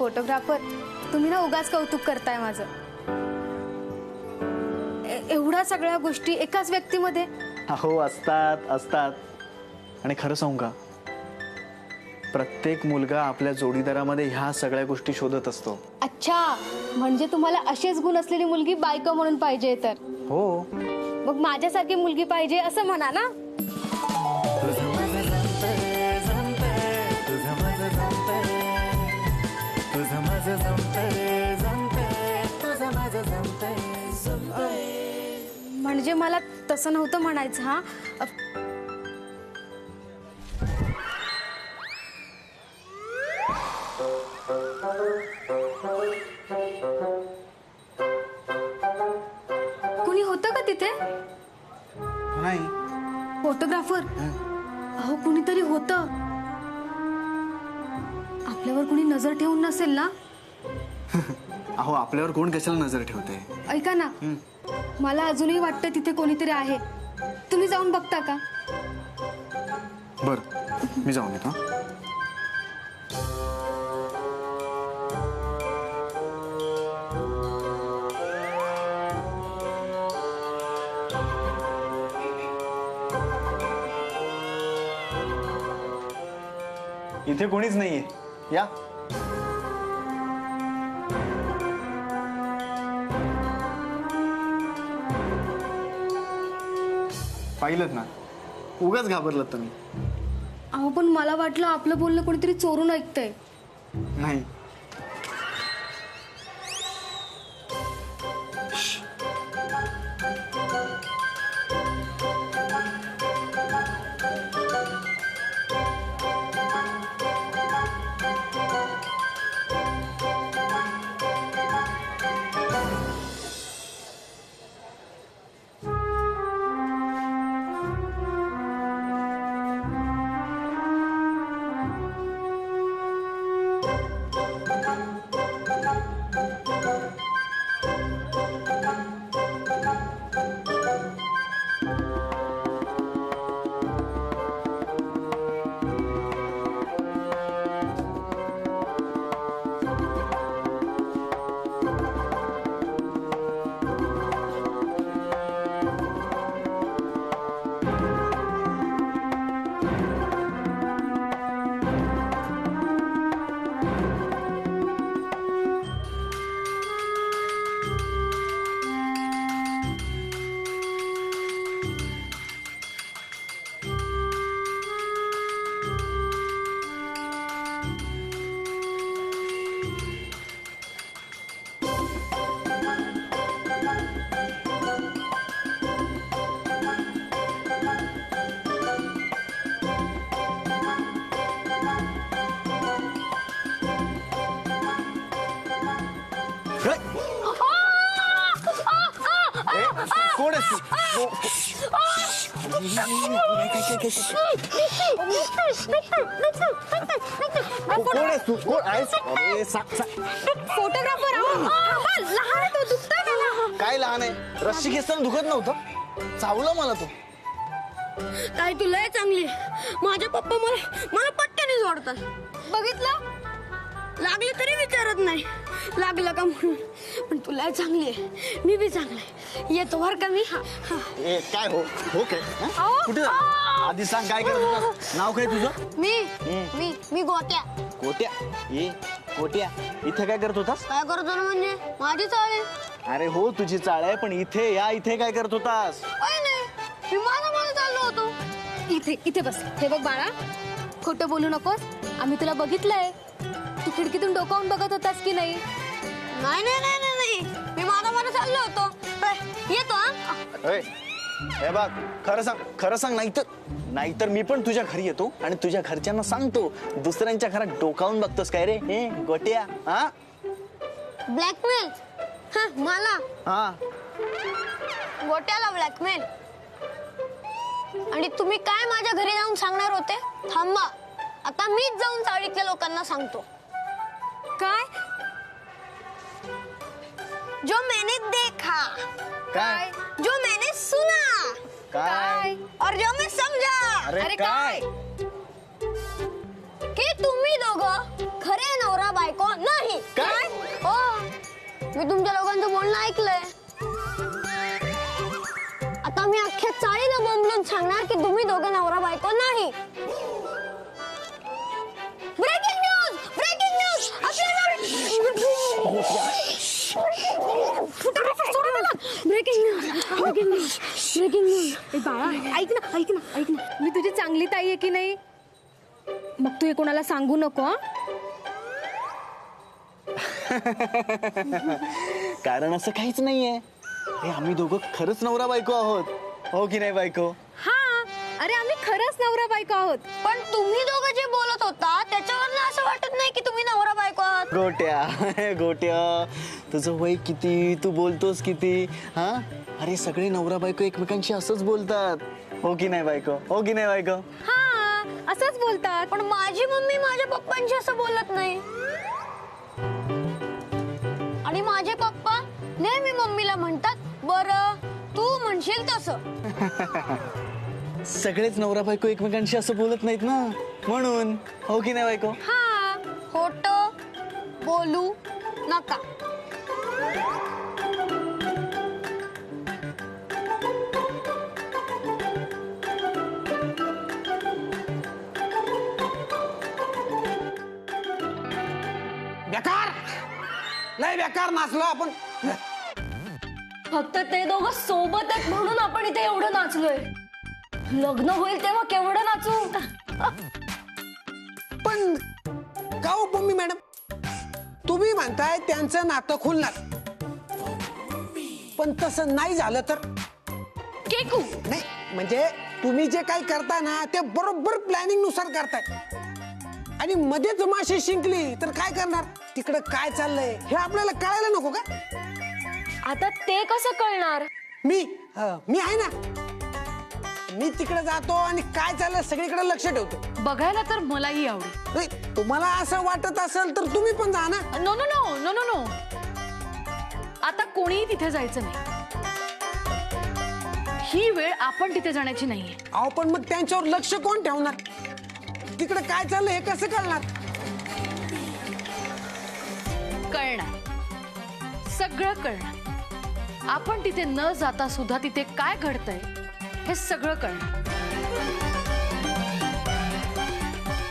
Photographer, तुम्ही ना उगाच कौतुक करताय माझं. एवढ्या सगळ्या गोष्टी एकाच व्यक्तीमध्ये. हो असतात असतात. आणि खरं सांगू का, प्रत्येक मुलगा आपल्या जोडीदारामध्ये ह्या सगळ्या गोष्टी शोधत असतो. अच्छा, म्हणजे तुम्हाला असेच गुण असलेली मुलगी बायको म्हणून पाहिजे तर? हो. मग माझ्यासारखी मुलगी पाहिजे असं म्हणा ना. म्हणजे मला तसं नव्हतं म्हणायचं. हा, कोणी होतं का तिथे? नाही. फोटोग्राफर? अहो कुणीतरी होतं. आपल्यावर कुणी नजर ठेवून नसेल ना? अहो आपल्यावर कोण कशाला नजर ठेवते. ऐका ना, मला अजूनही वाटतं तिथे कोणीतरी आहे. तुम्ही जाऊन बघता का? बर, मी जाऊन येतो. इथे कोणीच नाहीये. या. पाहिलं ना, उगाच घाबरलात तुम्ही. अहो पण मला वाटलं आपलं बोलणं कोणीतरी चोरून ऐकतंय. नाही. कोण आहेस तू? कोण आहेस तू? कोण आहेस? अरे फोटोग्राफर. लहान आहे तो, दुखतंय मला. काय लहान आहे? रस्सी खेचताना दुखत नव्हतं? चावलं मला तो. काय तू लय चांगली. माझे पप्पा मला पट्ट्याने जोडतात. बघितलं, लागले तरी विचारत नाही लागलं का म्हणून. पण तू लय चांगली आहे, मी बी चांगली आहे. येतो बर का मी. ए काय हो हो काय कुठे जा? आधी सांग काय करत होतास? नाव काय तुझं? मी गोट्या. कोट्या. ए कोट्या, इथे काय करत होतास? काय करतो ना म्हणजे माझी चाळे. अरे हो तुझी चाळ आहे, पण इथे या, इथे काय करत होतास? काय नाही, मी माझा चाललो होतो. इथे इथे बस. हे बघ बाळा, खोटं बोलू नकोस. आम्ही तुला बघितलंय. तू खिडकीतून डोकावून बघत होतास की नाही? नाही नाही नाही नाही नाही, मी माझा चाललो होतो. येतो. हे बघ, खरं सांग, नाहीतर मी पण तुझ्या घरी येतो आणि तुझ्या घरच्यांना सांगतो दुसऱ्यांच्या घरात डोकावून बघतोस काय रे हे गोट्या. हा, ब्लॅकमेल. मला हा, गोट्याला ब्लॅकमेल. आणि तुम्ही काय माझ्या घरी जाऊन सांगणार होते? थांबा, आता मीच जाऊन चाळीतल्या लोकांना सांगतो. काय? जो मैंने देखा, काय? जो मैंने सुना, काय? और जो मैं समझा. अरे काय? कि तुम्ही दोघं खरे नवरा बायको नाही. काय? हो, मी तुमच्या लोकांचं बोलणं ऐकलंय. आता मी अख्ख्या चाळीला बोंबलून सांगणार की तुम्ही दोघं नवरा बायको नाही. Breaking news, breaking news. Breaking news, breaking news, breaking news. बाळा ऐक ना ऐक ना ऐक ना, मी तुझी चांगली ताई आहे की नाही? मग तू हे कोणाला सांगू नको हं? कारण असं काहीच नाहीये. हे आम्ही दोघं खरंच नवरा बायको आहोत, हो की नाही बायको? हा, अरे आम्ही खरंच नवरा बायको आहोत. पण तुम्ही दोघं जे बोलत होता त्याच्यावरनं असं वाटत नाही की तुम्ही नवरा बायको आहात. गोट्या गोट्या, तुझं वय किती, तू बोलतोस किती? हा, अरे सगळे नवरा बायको एकमेकांशी असंच बोलतात, हो की नाही बायको? हो की नाही बायको? हा, असंच बोलतात. पण माझी मम्मी माझ्या पप्पांशी असं बोलत नाही. आणि माझे पप्पा नेहमी मम्मीला म्हणतात, बरं तू म्हणशील तसं. सगळेच नवरा बायको एकमेकांशी असं बोलत नाहीत ना, म्हणून, हो की नाही बायको? हा, खोटं बोलू नका. बेकार, लय बेकार नाचलो आपण. फक्त ते दोघं सोबत आहेत म्हणून आपण इथे एवढं नाचलोय. लग्न होईल तेव्हा केवढं नाचू. पण का हो मम्मी मॅडम, तुम्ही म्हणताय त्यांचं नातं खुलणार, पण तसं नाही झालं तर? केकू नाही म्हणजे तुम्ही जे काही करता ना ते बरोबर प्लॅनिंग नुसार करताय, आणि मध्येच माशी शिंकली तर काय करणार? तिकडे काय चाललंय हे आपल्याला कळायला नको का? आता ते कसं कळणार? मी आहे ना, मी तिकडे जातो आणि काय चाललंय सगळीकडे लक्ष ठेवतो. बघायला तर मलाही आवडेल. नाही, तुम्हाला असं वाटत असेल तर तुम्ही पण जा ना. No no no no no no, आता कोणीही तिथे जायचं नाही. ही वेळ आपण तिथे जाण्याची नाहीये. अहो पण मग त्यांच्यावर लक्ष कोण ठेवणार? तिकडे काय चाललंय हे कसं कळणार? कळणार, सगळं कळणार. आपण तिथे न जाता सुद्धा तिथे काय घडतंय हे सगळं कळणार.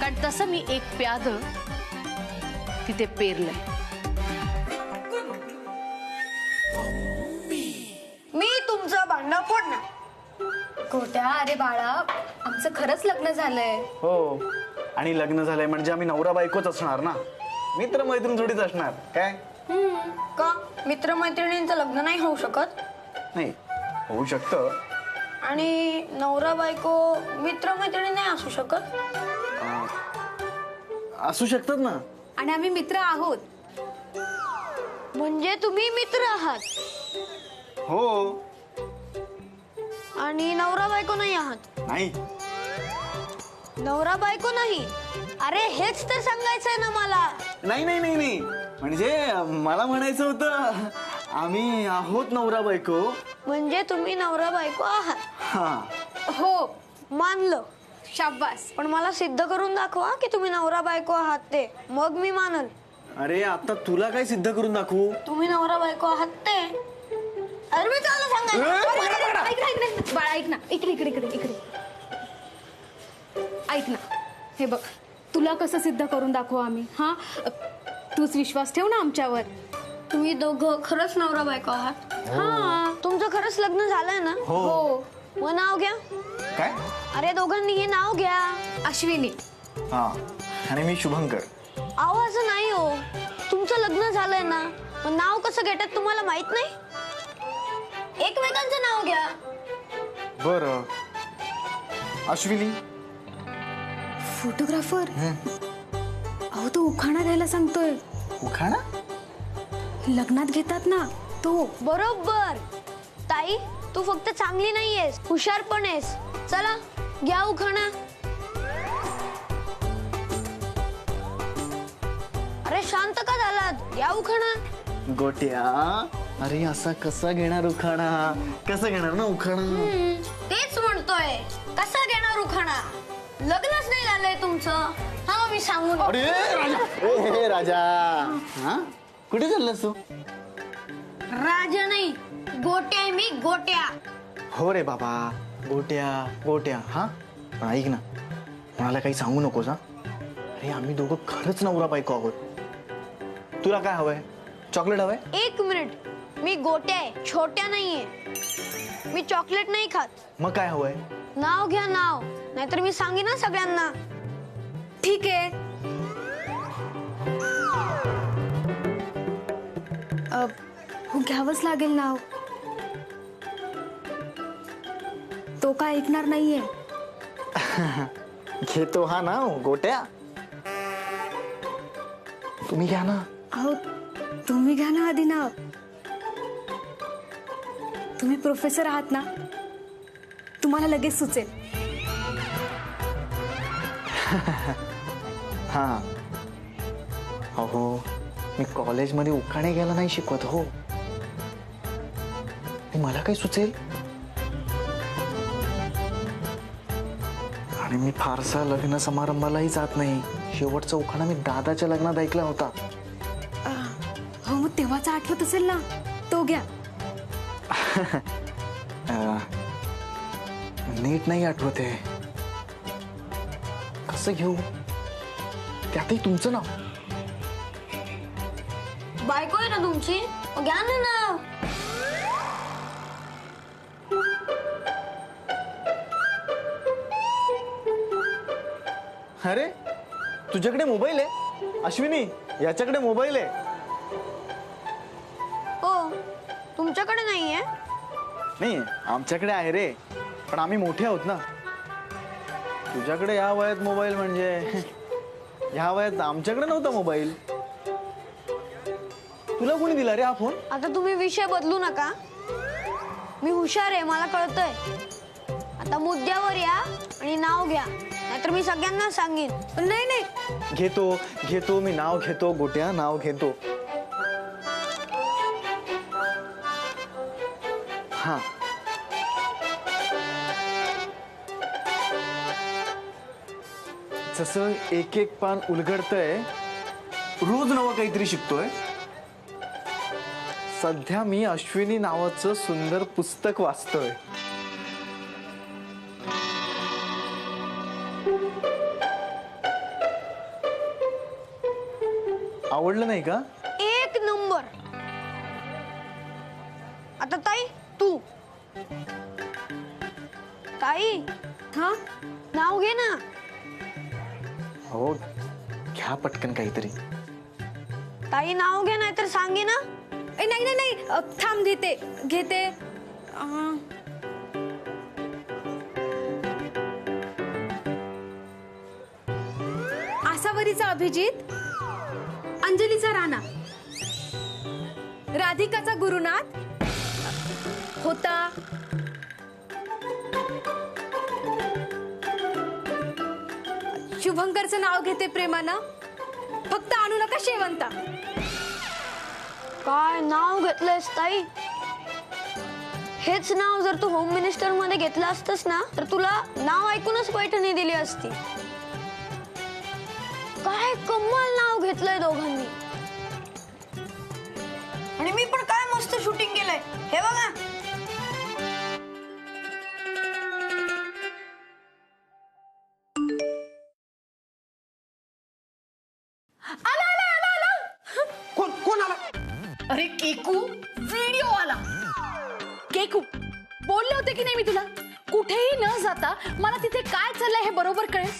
कारण तसं मी एक प्याद तिथे पेरलंय. मी तुमचं भांडण फोडणार. खोट्या, अरे बाळा आमचं खरंच लग्न झालंय. हो, आणि लग्न झालंय म्हणजे आम्ही नवरा बायकोच असणार ना, मित्र मैत्रीण जोडीच असणार. काय का मित्रमैत्रिणींचं लग्न नाही होऊ शकत? नाही, होऊ शकतं. आणि नवरा बायको मित्रमैत्रिणी नाही असू शकत? असू शकतात ना. आणि आम्ही मित्र आहोत. म्हणजे तुम्ही मित्र आहात हो. आणि नवरा बायको नाही आहात? नाही. नवरा बायको नाही? अरे हेच तर सांगायचंय ना मला. नाही नाही नाही नाही, म्हणजे मला म्हणायचं होतं आम्ही आहोत नवरा बायको. म्हणजे तुम्ही नवरा बायको आहात? हा. हो, मानलं. शाबास. पण मला सिद्ध करून दाखवा की तुम्ही नवरा बायको आहात ते, मग मी मानल. अरे आता तुला काय सिद्ध करून दाखवू? तुम्ही नवरा बायको आहात ते. अरे मी चालू सांगायचं. ऐक ना बाळा, ऐक ना, इकडे इकडे इकडे इकडे ऐक ना. हे बघ, तुला कसं सिद्ध करून दाखवू आम्ही? हा, तूच विश्वास ठेव ना आमच्यावर. तुम्ही दोघं खरंच नवरा बायको आहात? हा. तुमचं खरंच लग्न झालंय ना? हो. मग नाव घ्या. काय? अरे दोघांनी हे नाव घ्या. अश्विनी. हा, आणि मी शुभंकर. अहो असं नाही हो, तुमचं लग्न झालंय ना, मग नाव कसं घेतात तुम्हाला माहित नाही? एकमेकांचं नाव घ्या. बरं, अश्विनी. फोटोग्राफर. अहो तो उखाणा द्यायला सांगतोय. उखाणा? लग्नात घेतात ना तो. बरोबर. ताई तू फक्त चांगली नाहीयेस, हुशार पण आहेस. चला घ्या उखाणा. अरे शांत का झालात? घ्या उखाणा. गोट्या, अरे असा कसा घेणार उखाणा? कसं घेणार ना उखाणा? तेच म्हणतोय, कसा घेणार उखाणा? लग्नच नाही झालंय तुमचं. हा, मी सांगून. अरे राजा, हे राजा, हा कुठे चाललास तू? राजा नाही, गोट्या आहे मी, गोट्या. हो रे बाबा, गोट्या गोट्या. हा पण ऐक ना, कोणाला काही सांगू नकोस हा. अरे आम्ही दोघं खरंच नवरा बायको आहोत. तुला काय हवंय? चॉकलेट हवंय? 1 मिनिट, मी गोट्या आहे, छोट्या नाहीये. मी चॉकलेट नाही खात. मग काय हवंय? नाव घ्या नाव, नाहीतर मी सांगेन ना सगळ्यांना. ठीक आहे. हो घ्यावंच लागेल नाव. तो काय ऐकणार नाहीये. घेतो हा नाव, गोट्या. तुम्ही घ्या ना. अहो तुम्ही घ्या ना आधी नाव. तुम्ही प्रोफेसर आहात ना, तुम्हाला लगेच सुचेल. हा अहो, मी कॉलेजमध्ये उखाणे घ्यायला नाही शिकवत हो. ते मला काही सुचेल. आणि मी फारसा लग्न समारंभालाही जात नाही. शेवटचा उखाणा मी दादाच्या लग्नात ऐकला होता. हो मग तेव्हाचा आठवत असेल ना, तो घ्या. नीट नाही आठवत आहे. कसं घेऊ? त्यातही तुमचं नाव. बायको आहे ना तुमची, मग घ्या ना नाव. अरे तुझ्याकडे मोबाईल आहे अश्विनी? याच्याकडे मोबाईल आहे. हो, तुमच्याकडे नाहीये. नाही, आमच्याकडे आहे रे, पण आम्ही मोठे आहोत ना. तुझ्याकडे या वयात मोबाईल म्हणजे ह्या वयात आमच्याकडे नव्हता मोबाईल. तुला कोणी दिला रे हा फोन? आता तुम्ही विषय बदलू नका. मी हुशार आहे, मला कळतंय. आता मुद्द्यावर या आणि नाव घ्या, नाहीतर मी सगळ्यांना सांगेन. नाही नाही, घेतो घेतो, मी नाव घेतो गोट्या, नाव घेतो. हा जसं एक एक पान उलगडतंय, रोज नवं काहीतरी शिकतोय. सध्या मी अश्विनी नावाचं सुंदर पुस्तक वाचतोय. आवडलं नाही का? 1 नंबर. आता ताई तू. ताई हा नाव घे ना. हो घ्या पटकन काहीतरी. ताई नाव घे, नाहीतर सांगे ना. नाही नाही नाही, थांब, घेते घेते. आसावरीचा अभिजित, अंजलीचा राणा, राधिकाचा गुरुनाथ होता. शुभंकरचं नाव घेते प्रेमानं, फक्त आणू नका शेवंता. काय नाव घेतलंयस ताई? हेच नाव जर तू होम मिनिस्टर मध्ये घेतलं असतस ना, तर तुला नाव ऐकूनच पैठणी दिली असती. काय कमाल नाव घेतलंय दोघांनी. आणि मी पण काय मस्त शूटिंग केलंय, हे बघा. कोण कोण आला? अरे केकू, व्हिडिओ आला. केकू, बोलले होते की नाही मी तुला, कुठेही न जाता मला तिथे काय चाललंय हे बरोबर कळेल.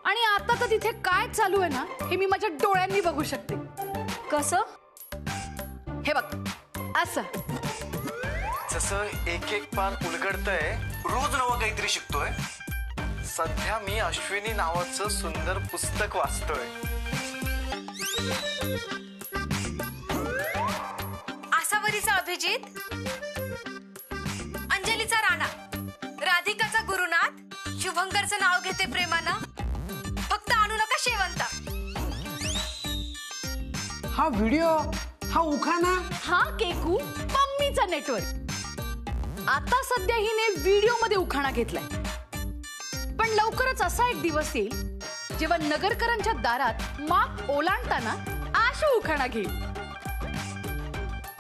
आणि आता तर तिथे काय चालू आहे ना, हे मी माझ्या डोळ्यांनी बघू शकते. कसं? हे बघ, असं. जसं एक एक पान उलगडतंय, रोज नवं काहीतरी शिकतोय. सध्या मी अश्विनी नावाचं सुंदर पुस्तक वाचतोय. आसावरीचा अभिजित, अंजलीचा राणा, राधिकाचा गुरुनाथ, शुभंकरचं नाव घेते प्रेमानं, फक्त आणू नका शेवंता. हा व्हिडिओ, हा उखाणा. हा केकू, मम्मीचा नेटवर्क. आता सध्या हिने व्हिडिओ मध्ये उखाणा घेतलाय, पण लवकरच असा एक दिवस येईल जेव्हा नगरकरांच्या दारात माप ओलांडताना आशू उखाणा घेईल.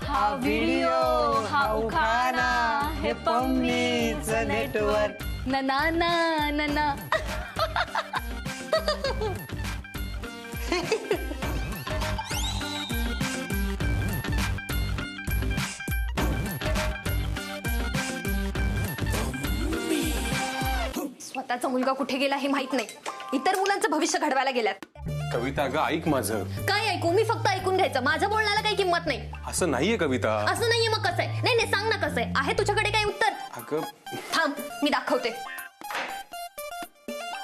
हा व्हिडिओ हा उखाणा हे पम्मीच नेटवर्क. ना ना ना ना ना. स्वतःचा मुलगा कुठे गेला हे माहित नाही, इतर मुलांचं भविष्य घडवायला गेल्यात. कविता अगं ऐक माझं. काय ऐकू? मी फक्त ऐकून घ्यायचं, माझ्या बोलण्याला काही किंमत नाही. असं नाहीये कविता. असं नाहीये मग कसं आहे? नाही नाही सांग ना कसं आहे. आहे तुझ्याकडे काही उत्तर? अगं थांब मी दाखवते.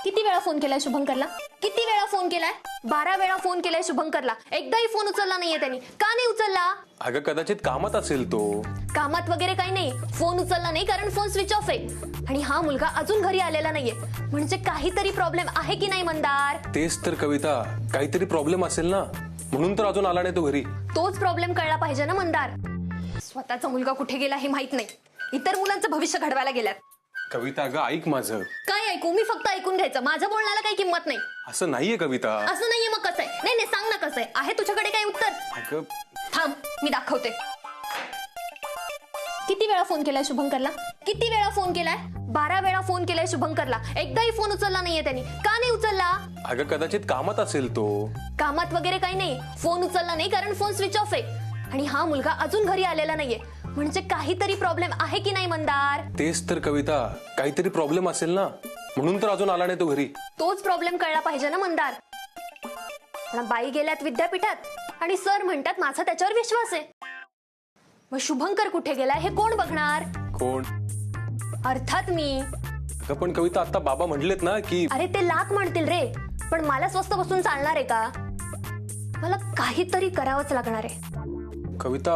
किती वेळा फोन केलाय शुभंकरला? किती वेळा फोन केलाय? 12 वेळा फोन केलाय शुभंकरला. एकदाही फोन उचलला नाहीये त्यांनी. का नाही उचलला? अगं कदाचित कामात असेल तो. कामात वगैरे काही नाही, फोन उचलला नाही कारण फोन स्विच ऑफ आहे. आणि हा मुलगा अजून घरी आलेला नाहीये, म्हणजे काहीतरी प्रॉब्लेम आहे की नाही मंदार? तेच तर कविता, काहीतरी प्रॉब्लेम असेल ना, म्हणून तर अजून आला नाही तो घरी. तोच प्रॉब्लेम कळला पाहिजे ना मंदार. स्वतःचा मुलगा कुठे गेला हे माहित नाही, इतर मुलांचं भविष्य घडवायला गेल्यात. कविता अगं ऐक माझं. काय ऐकू? मी फक्त ऐकून घ्यायचं, माझ्या बोलण्याला काही किंमत नाही. असं नाहीये कविता. असं नाहीये मग कसं आहे? नाही नाही सांग ना कसं आहे. आहे तुझ्याकडे काही उत्तर? अगं थांब मी दाखवते. किती वेळा फोन केलाय शुभंकरला? किती वेळा फोन केलाय? 12 वेळा फोन केलाय शुभंकरला. एकदाही फोन उचलला नाहीये त्यांनी. का नाही उचलला? अगं कदाचित कामात असेल तो. कामात वगैरे काही नाही, फोन उचलला नाही कारण फोन स्विच ऑफ आहे. आणि हा मुलगा अजून घरी आलेला नाहीये, म्हणजे काहीतरी प्रॉब्लेम आहे की नाही मंदार? तेच तर कविता, काहीतरी प्रॉब्लेम असेल ना, म्हणून तर अजून आला नाही तो घरी. तोच प्रॉब्लेम कळला पाहिजे ना मंदार. पण बाई गेल्यात विद्यापीठात आणि सर म्हणतात माझा त्याच्यावर विश्वास आहे. मग शुभंकर कुठे गेलाय हे कोण बघणार? कोण? अर्थात मी. अगं पण कविता आता बाबा म्हणलेत ना की. अरे ते लाख म्हणतील रे, पण मला स्वस्त बसून चालणार आहे का? मला काहीतरी करावंच लागणार आहे. कविता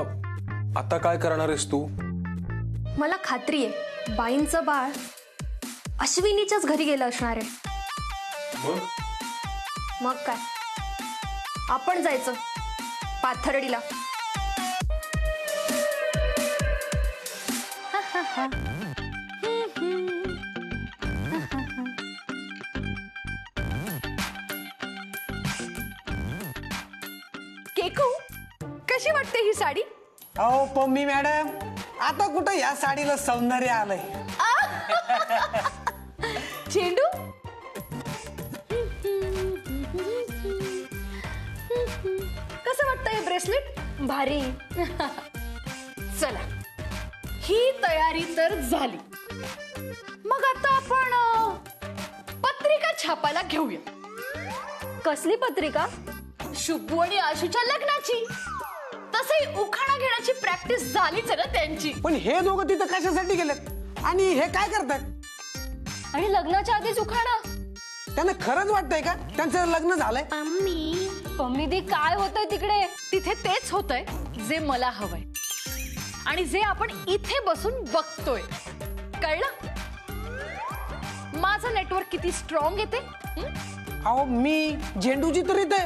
आता काय करणार आहेस तू? मला खात्री आहे बाईंचं बाळ अश्विनीच्याच घरी गेलं असणार आहे. मग काय, आपण जायचं पाथर्डीला. केकू कशी वाटते ही साडी? अहो पम्मी मॅडम, आता कुठं या साडीला सौंदर्य आलंय. चेंडू कसं वाटतंय ब्रेसलेट? भारी. चला ही तयारी तर झाली. मग आता आपण पत्रिका छापायला घेऊया. कसली पत्रिका? शुभू आणि आशूच्या लग्नाची. तसंही उखाणा घेण्याची प्रॅक्टिस झालीच ना त्यांची. पण हे दोघं तिथं कशासाठी गेलेत आणि हे काय करतात? आणि लग्नाच्या आधीच उखाणा? त्यांना खरंच वाटतंय का त्यांचं लग्न झालंय? पम्मी दी काय होतंय तिकडे? तिथे तेच होतंय जे मला हवंय आणि जे आपण इथे बसून बघतोय. कळलं माझं नेटवर्क किती स्ट्रॉंग येते? अहो मी झेंडूची तर इथे,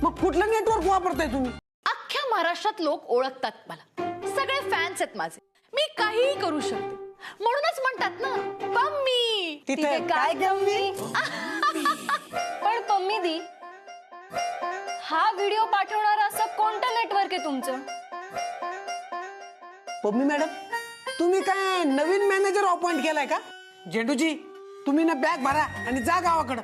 मग कुठलं नेटवर्क वापरताय तुम्ही? अख्ख्या महाराष्ट्रात लोक ओळखतात मला. सगळे फॅन्स आहेत माझे. मी काहीही करू शकते, म्हणूनच म्हणतात ना पम्मी. तिथे काय कमी? पण पम्मी दी, हा व्हिडिओ पाठवणारा असं कोणतं नेटवर्क आहे तुमचं? पम्मी मॅडम, तुम्ही काय नवीन मॅनेजर अपॉइंट केलाय का? झेंडूजी तुम्ही ना बॅग भरा आणि जा गावाकडं.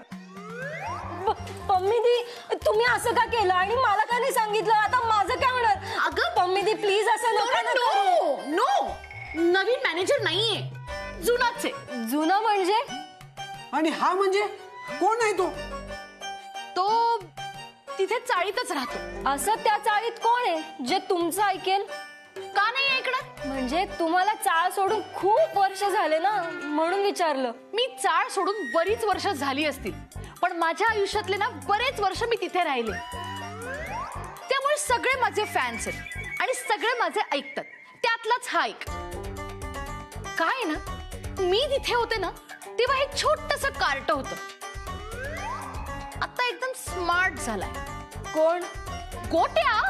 पम्मी दी तुम्ही असं का केलं आणि मला का नाही सांगितलं? आता माझं काय होणार? अगं पम्मी दी प्लीज असं नका ना करू. नो, नवीन मॅनेजर नाहीये, जुनाच आहे. जुनं म्हणजे? आणि हा म्हणजे कोण आहे तो? तो तिथे चाळीतच राहतो. असं त्या चाळीत कोण आहे जे तुमचं ऐकेल? का नाही ऐकणार? म्हणजे तुम्हाला चाळ सोडून खूप वर्ष झाले ना, म्हणून विचारलं. मी चाळ सोडून बरीच वर्ष झाली असतील, पण माझ्या आयुष्यातले ना बरेच वर्ष मी तिथे राहिले. त्यामुळे सगळे माझे फॅन्स आहेत आणि सगळे माझे ऐकतात. त्यातलाच हा ऐक. काय ना, मी तिथे होते ना तेव्हा हे छोटंसं कार्ट होतं. आता एकदम स्मार्ट झालाय. कोण? गोट्या.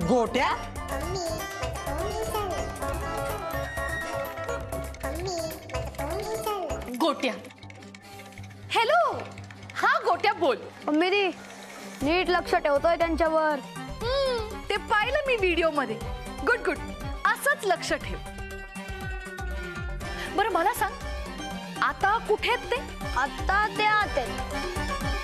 गोट्या? गोट्या. हॅलो, हा गोट्या बोल. मम्मी दी नीट लक्ष ठेवतोय त्यांच्यावर. ते पाहिलं मी व्हिडिओ मध्ये. गुड गुड, असंच लक्ष ठेव. बरं मला सांग, आता कुठे आहेत ते? आता ते आत आहेत.